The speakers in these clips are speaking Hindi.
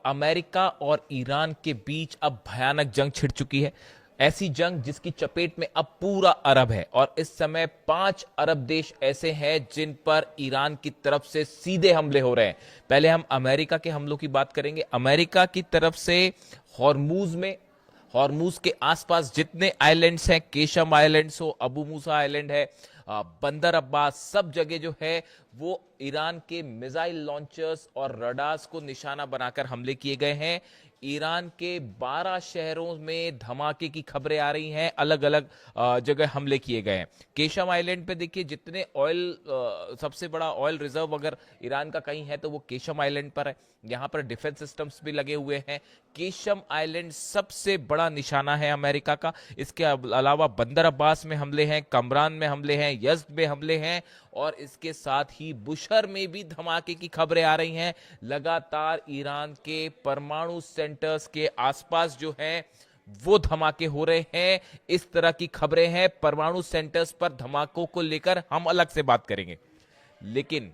अमेरिका और ईरान के बीच अब भयानक जंग छिड़ चुकी है। ऐसी जंग जिसकी चपेट में अब पूरा अरब है और इस समय 5 अरब देश ऐसे हैं जिन पर ईरान की तरफ से सीधे हमले हो रहे हैं। पहले हम अमेरिका के हमलों की बात करेंगे। अमेरिका की तरफ से हॉर्मूज के आसपास जितने आइलैंड्स हैं, केशम आइलैंड्स हो, अबू मूसा आइलैंड है, बंदर अब्बास, सब जगह जो है वो ईरान के मिसाइल लॉन्चर्स और रडार्स को निशाना बनाकर हमले किए गए हैं। ईरान के 12 शहरों में धमाके की खबरें आ रही हैं, अलग अलग जगह हमले किए गए हैं। केशम आइलैंड पे देखिए, जितने सबसे बड़ा ऑयल रिजर्व अगर ईरान का कहीं है तो वो केशम आइलैंड पर है। यहां पर डिफेंस सिस्टम्स भी लगे हुए हैं। केशम आइलैंड सबसे बड़ा निशाना है अमेरिका का। इसके अलावा बंदर अब्बास में हमले हैं, कमरान में हमले हैं, यज़्द में हमले हैं और इसके साथ ही बुशर में भी धमाके की खबरें आ रही हैं। लगातार ईरान के परमाणु सेंटर्स के आसपास जो हैं वो धमाके हो रहे हैं। इस तरह की खबरें हैं। परमाणु सेंटर्स पर धमाकों को लेकर हम अलग से बात करेंगे, लेकिन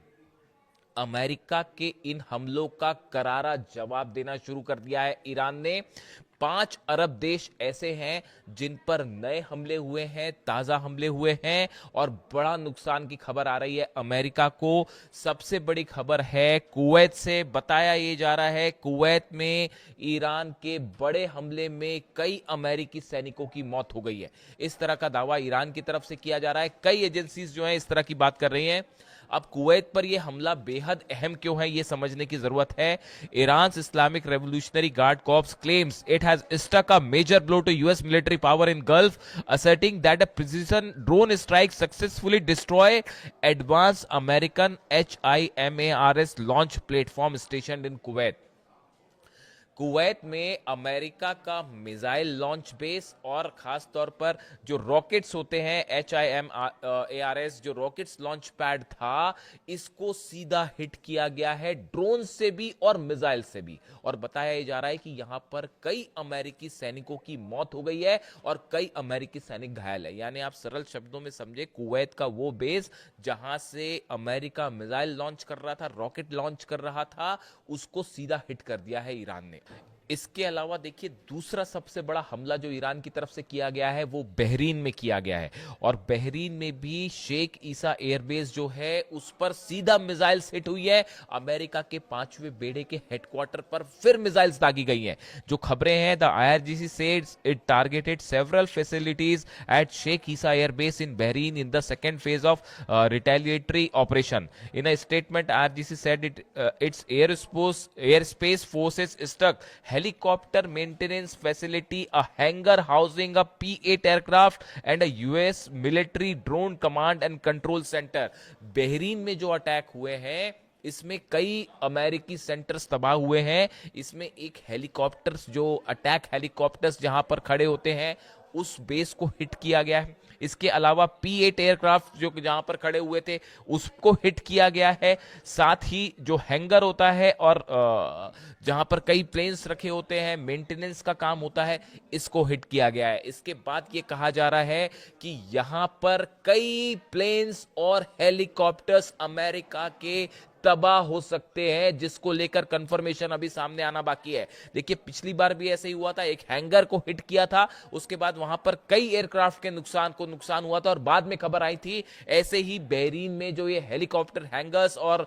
अमेरिका के इन हमलों का करारा जवाब देना शुरू कर दिया है ईरान ने। 5 अरब देश ऐसे हैं जिन पर नए हमले हुए हैं, ताजा हमले हुए हैं और बड़ा नुकसान की खबर आ रही है अमेरिका को। सबसे बड़ी खबर है कुवैत से। बताया ये जा रहा है कुवैत में ईरान के बड़े हमले में कई अमेरिकी सैनिकों की मौत हो गई है। इस तरह का दावा ईरान की तरफ से किया जा रहा है। कई एजेंसीज जो हैं इस तरह की बात कर रही हैं। अब कुवैत पर यह हमला बेहद अहम क्यों है, यह समझने की जरूरत है। Iran Islamic Revolutionary Guard corps claims it has struck a major blow to US military power in Gulf, asserting that a precision drone strike successfully destroyed advanced American HIMARS launch platform stationed in Kuwait. Kuwait में अमेरिका का मिसाइल लॉन्च बेस और खास तौर पर जो रॉकेट्स होते हैं, HIMARS जो रॉकेट्स लॉन्च पैड था, इसको सीधा हिट किया गया है ड्रोन से भी और मिसाइल से भी। और बताया जा रहा है कि यहां पर कई अमेरिकी सैनिकों की मौत हो गई है और कई अमेरिकी सैनिक घायल है। यानी आप सरल शब्दों में समझे, कुवैत का वो बेस जहां से अमेरिका मिसाइल लॉन्च कर रहा था, रॉकेट लॉन्च कर रहा था, उसको सीधा हिट कर दिया है ईरान ने। इसके अलावा देखिए, दूसरा सबसे बड़ा हमला जो ईरान की तरफ से किया गया है वो बहरीन में किया गया है और बहरीन में भी शेख ईसा एयरबेस जो है उस पर सीधा मिसाइल्स हिट हुई है। अमेरिका के 5वें बेड़े के हेडक्वार्टर पर फिर मिसाइल्स दागी गई हैं। जो खबरें हैं, the IRGC says it targeted several facilities at Sheikh Issa Air Base in Bahrain in the second phase of retaliatory operation. In a statement, IRGC said its airspace forces struck helicopter maintenance facility, a hangar housing a P-8 aircraft and a US military drone command and control center. Bahrain में जो अटैक हुए हैं इसमें कई अमेरिकी सेंटर्स तबाह हुए हैं। इसमें एक हेलीकॉप्टर्स, जो अटैक हेलीकॉप्टर्स जहां पर खड़े होते हैं, उस बेस को हिट किया गया है। इसके अलावा P-8 एयरक्राफ्ट जो जहां पर खड़े हुए थे उसको हिट किया गया है। साथ ही जो हैंगर होता है और जहां पर कई प्लेन्स रखे होते हैं, मेंटेनेंस का काम होता है, इसको हिट किया गया है। इसके बाद ये कहा जा रहा है कि यहां पर कई प्लेन्स और हेलीकॉप्टर्स अमेरिका के तबाह हो सकते हैं, जिसको लेकर कंफर्मेशन अभी सामने आना बाकी है। देखिए, पिछली बार भी ऐसे ही हुआ था, एक हैंगर को हिट किया था, उसके बाद वहां पर कई एयरक्राफ्ट के नुकसान हुआ था और बाद में खबर आई थी ऐसे ही बहरीन में जो ये हेलीकॉप्टर हैंगर्स और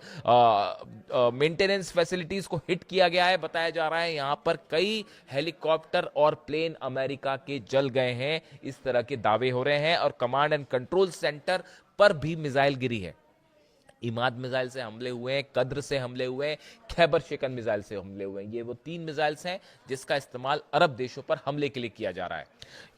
मेंटेनेंस फैसिलिटीज को हिट किया गया है। बताया जा रहा है यहां पर कई हेलीकॉप्टर और प्लेन अमेरिका के जल गए हैं, इस तरह के दावे हो रहे हैं। और कमांड एंड कंट्रोल सेंटर पर भी मिसाइल गिरी है। इमाद मिसाइल से हमले हुए हैं, कद्र से हमले हुए हैं, खैबर शेकन मिसाइल से हमले हुए हैं। ये वो 3 मिसाइल्स हैं जिसका इस्तेमाल अरब देशों पर हमले के लिए किया जा रहा है।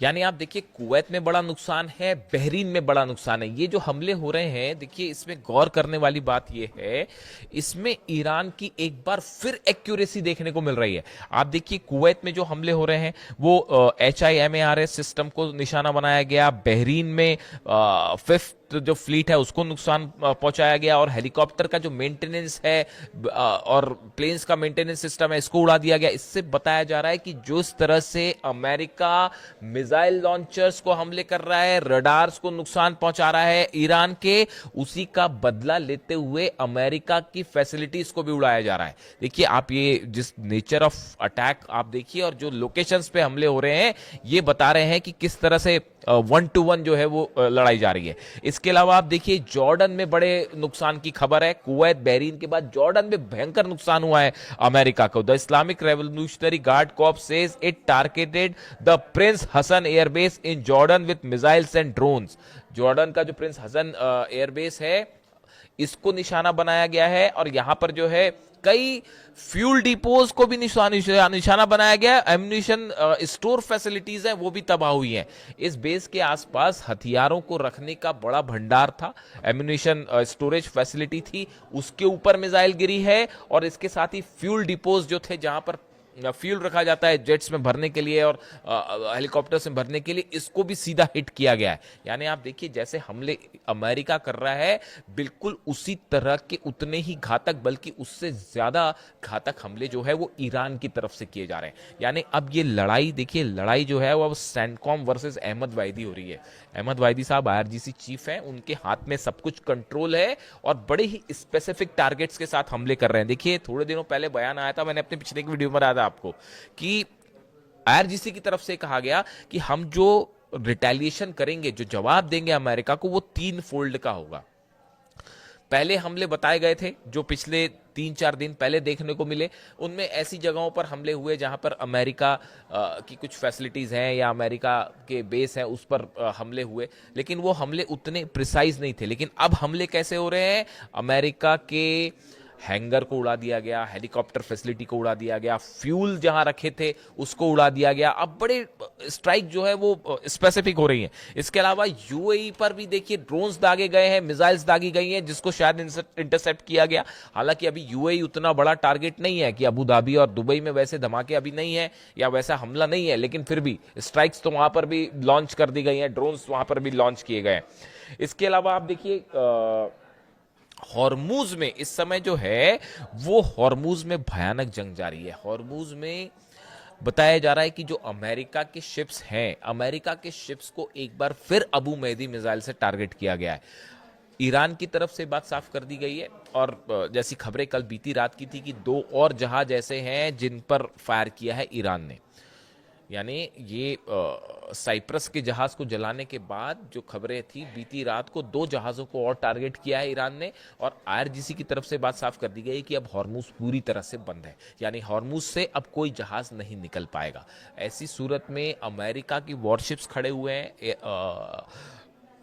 यानी आप देखिए, कुवैत में बड़ा नुकसान है, बहरीन में बड़ा नुकसान है। ये जो हमले हो रहे हैं, देखिए इसमें गौर करने वाली बात ये है, इसमें ईरान की एक बार फिर एक्यूरेसी देखने को मिल रही है। आप देखिए, कुवैत में जो हमले हो रहे हैं वो HIMARS सिस्टम को निशाना बनाया गया। बहरीन में 5th जो फ्लीट है उसको नुकसान पहुंचाया गया, और हेलीकॉप्टर का जो मेंटेनेंस है और प्लेन्स का मेंटेनेंस सिस्टम है इसको उड़ा दिया गया। इससे बताया जा रहा है कि जो इस तरह से अमेरिका मिसाइल लॉन्चर्स को हमले कर रहा है, रडार्स को नुकसान पहुंचा रहा है ईरान के, उसी का बदला लेते हुए अमेरिका की फैसिलिटीज को भी उड़ाया जा रहा है। देखिए आप ये जिस नेचर ऑफ अटैक आप देखिए और जो लोकेशंस पे हमले हो रहे हैं ये बता रहे हैं कि किस तरह से 1-to-1 जो है वो लड़ाई जा रही है। इसके अलावा आप देखिए जॉर्डन में बड़े नुकसान की खबर है। कुवैत बहरीन के बाद जॉर्डन में भयंकर नुकसान हुआ है अमेरिका को। The Islamic Revolutionary Guard Corps says it targeted the Prince Hassan airbase in Jordan with missiles and drones. Jordan का जो प्रिंस हसन एयरबेस है इसको निशाना बनाया गया है, और यहां पर जो है कई फ्यूल डिपोज को भी निशाना बनाया गया। एम्यूनिशन स्टोर फैसिलिटीज हैं वो भी तबाह हुई हैं। इस बेस के आसपास हथियारों को रखने का बड़ा भंडार था, एम्यूनिशन स्टोरेज फैसिलिटी थी, उसके ऊपर मिसाइल गिरी है, और इसके साथ ही फ्यूल डिपोज जो थे जहां पर फ्यूल रखा जाता है जेट्स में भरने के लिए और हेलीकॉप्टर्स में भरने के लिए, इसको भी सीधा हिट किया गया है। यानी आप देखिए जैसे हमले अमेरिका कर रहा है बिल्कुल उसी तरह के उतने ही घातक बल्कि उससे ज्यादा घातक हमले जो है वो ईरान की तरफ से किए जा रहे हैं। यानी अब ये लड़ाई देखिए, लड़ाई जो है वो अब सेंटकॉम वर्सेस अहमद वाहिदी हो रही है। अहमद वाहिदी साहब आईआरजीसी चीफ हैं, उनके हाथ में सब कुछ कंट्रोल है और बड़े ही स्पेसिफिक टारगेट्स के साथ हमले कर रहे हैं। देखिए थोड़े दिनों पहले बयान आया था, मैंने अपने पिछले की वीडियो में बताया था आपको कि आईआरजीसी की तरफ से कहा गया कि हम जो रिटेलिएशन करेंगे, जो जवाब देंगे अमेरिका को, वो 3 फोल्ड का होगा। पहले हमले बताए गए थे जो पिछले 3-4 दिन पहले देखने को मिले, उनमें ऐसी जगहों पर हमले हुए जहां पर अमेरिका की कुछ फैसिलिटीज हैं या अमेरिका के बेस हैं उस पर हमले हुए, लेकिन वो हमले उतने प्रिसाइज नहीं थे। लेकिन अब हमले कैसे हो रहे हैं, अमेरिका के हैंगर को उड़ा दिया गया, हेलीकॉप्टर फैसिलिटी को उड़ा दिया गया, फ्यूल जहां रखे थे उसको उड़ा दिया गया। अब बड़े स्ट्राइक जो है वो स्पेसिफिक हो रही हैं। इसके अलावा यूएई पर भी देखिए ड्रोन्स दागे गए हैं, मिसाइल्स दागी गई हैं जिसको शायद इंटरसेप्ट किया गया। हालांकि अभी यूएई उतना बड़ा टारगेट नहीं है कि अबू धाबी और दुबई में वैसे धमाके अभी नहीं है या वैसा हमला नहीं है, लेकिन फिर भी स्ट्राइक्स तो वहां पर भी लॉन्च कर दी गई हैं, ड्रोन्स वहां पर भी लॉन्च किए गए हैं। इसके अलावा आप देखिए हॉर्मूज में इस समय जो है वो हॉर्मूज में भयानक जंग जारी है। हॉर्मूज में बताया जा रहा है कि जो अमेरिका के शिप्स हैं, अमेरिका के शिप्स को एक बार फिर अबू मेहदी मिसाइल से टारगेट किया गया है। ईरान की तरफ से बात साफ कर दी गई है, और जैसी खबरें कल बीती रात की थी कि 2 और जहाज ऐसे हैं जिन पर फायर किया है ईरान ने। यानी ये साइप्रस के जहाज को जलाने के बाद जो खबरें थी बीती रात को 2 जहाजों को और टारगेट किया है ईरान ने, और आईआरजीसी की तरफ से बात साफ कर दी गई कि अब हॉर्मूज पूरी तरह से बंद है, यानी हॉर्मूज से अब कोई जहाज नहीं निकल पाएगा। ऐसी सूरत में अमेरिका की वॉरशिप्स खड़े हुए हैं।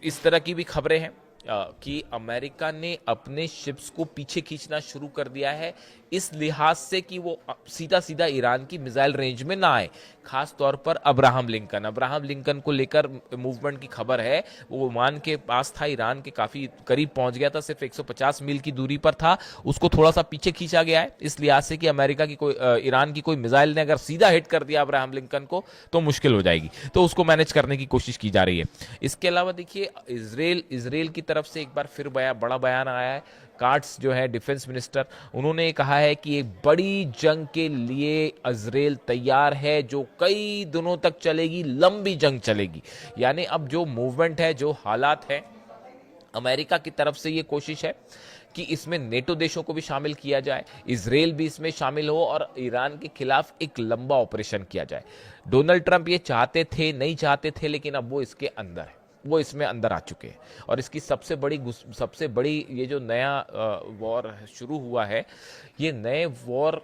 इस तरह की भी खबरें हैं कि अमेरिका ने अपने शिप्स को पीछे खींचना शुरू कर दिया है, इस लिहाज से कि वो सीधा सीधा ईरान की मिसाइल रेंज में ना आए। खास तौर पर अब्राहम लिंकन को लेकर मूवमेंट की खबर है। वो ओमान के पास था, ईरान के काफी करीब पहुंच गया था, सिर्फ 150 मील की दूरी पर था, उसको थोड़ा सा पीछे खींचा गया है इस लिहाज से कि अमेरिका की कोई ईरान की कोई मिसाइल ने अगर सीधा हिट कर दिया अब्राहम लिंकन को तो मुश्किल हो जाएगी, तो उसको मैनेज करने की कोशिश की जा रही है। इसके अलावा देखिए इजराइल की तरफ से एक बार फिर बड़ा बयान आया है। कार्ट्स जो है डिफेंस मिनिस्टर, उन्होंने कहा है कि एक बड़ी जंग के लिए इजराइल तैयार है जो कई दिनों तक चलेगी, लंबी जंग चलेगी। यानी अब जो मूवमेंट है, जो हालात है, अमेरिका की तरफ से ये कोशिश है कि इसमें नेटो देशों को भी शामिल किया जाए, इजराइल भी इसमें शामिल हो और ईरान के खिलाफ एक लंबा ऑपरेशन किया जाए। डोनाल्ड ट्रंप ये चाहते थे, नहीं चाहते थे, लेकिन अब वो इसके अंदर है, वो इसमें अंदर आ चुके हैं। और इसकी सबसे बड़ी ये जो नया वॉर शुरू हुआ है, ये नए वॉर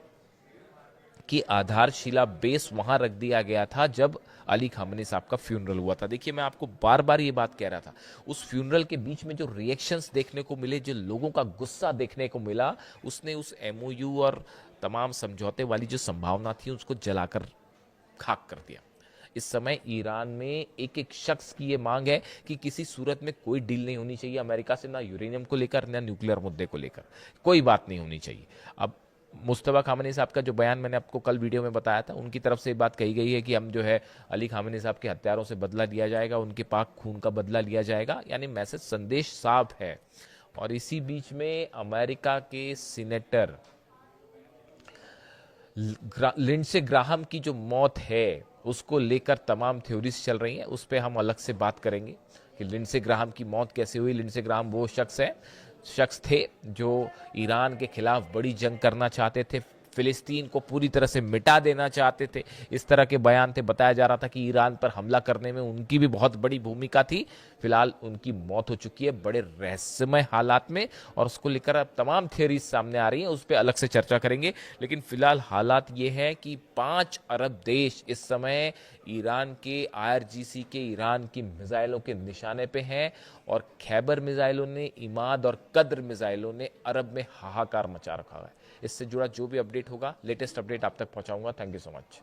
की आधारशिला बेस वहां रख दिया गया था जब अली खामनी साहब का फ्यूनरल हुआ था। देखिए मैं आपको बार बार ये बात कह रहा था, उस फ्यूनरल के बीच में जो रिएक्शंस देखने को मिले, जो लोगों का गुस्सा देखने को मिला, उसने उस एमओयू और तमाम समझौते वाली जो संभावना थी उसको जलाकर खाक कर दिया। इस समय ईरान में एक एक शख्स की ये मांग है कि किसी सूरत में कोई डील नहीं होनी चाहिए अमेरिका से, ना यूरेनियम को लेकर ना न्यूक्लियर मुद्दे को लेकर, कोई बात नहीं होनी चाहिए। अब मुस्तफा खामनी साहब का जो बयान मैंने आपको कल वीडियो में बताया था, उनकी तरफ से बात कही गई है कि हम जो है अली खामनी साहब के हत्यारों से बदला लिया जाएगा, उनके पाक खून का बदला लिया जाएगा, यानी मैसेज संदेश साफ है। और इसी बीच में अमेरिका के सीनेटर लिंडसे ग्राहम की जो मौत है उसको लेकर तमाम थ्योरीज चल रही हैं, उस पर हम अलग से बात करेंगे कि लिंडसे ग्राहम की मौत कैसे हुई। लिंडसे ग्राहम वो शख्स थे जो ईरान के खिलाफ बड़ी जंग करना चाहते थे, फिलिस्तीन को पूरी तरह से मिटा देना चाहते थे, इस तरह के बयान थे। बताया जा रहा था कि ईरान पर हमला करने में उनकी भी बहुत बड़ी भूमिका थी। फिलहाल उनकी मौत हो चुकी है बड़े रहस्यमय हालात में, और उसको लेकर अब तमाम थियरीज सामने आ रही हैं, उस पर अलग से चर्चा करेंगे। लेकिन फिलहाल हालात ये है कि 5 अरब देश इस समय ईरान के IRGC के ईरान की मिसाइलों के निशाने पे हैं, और खैबर मिसाइलों ने, इमाद और कद्र मिसाइलों ने अरब में हाहाकार मचा रखा है। इससे जुड़ा जो भी अपडेट होगा, लेटेस्ट अपडेट आप तक पहुंचाऊंगा। Thank you so much.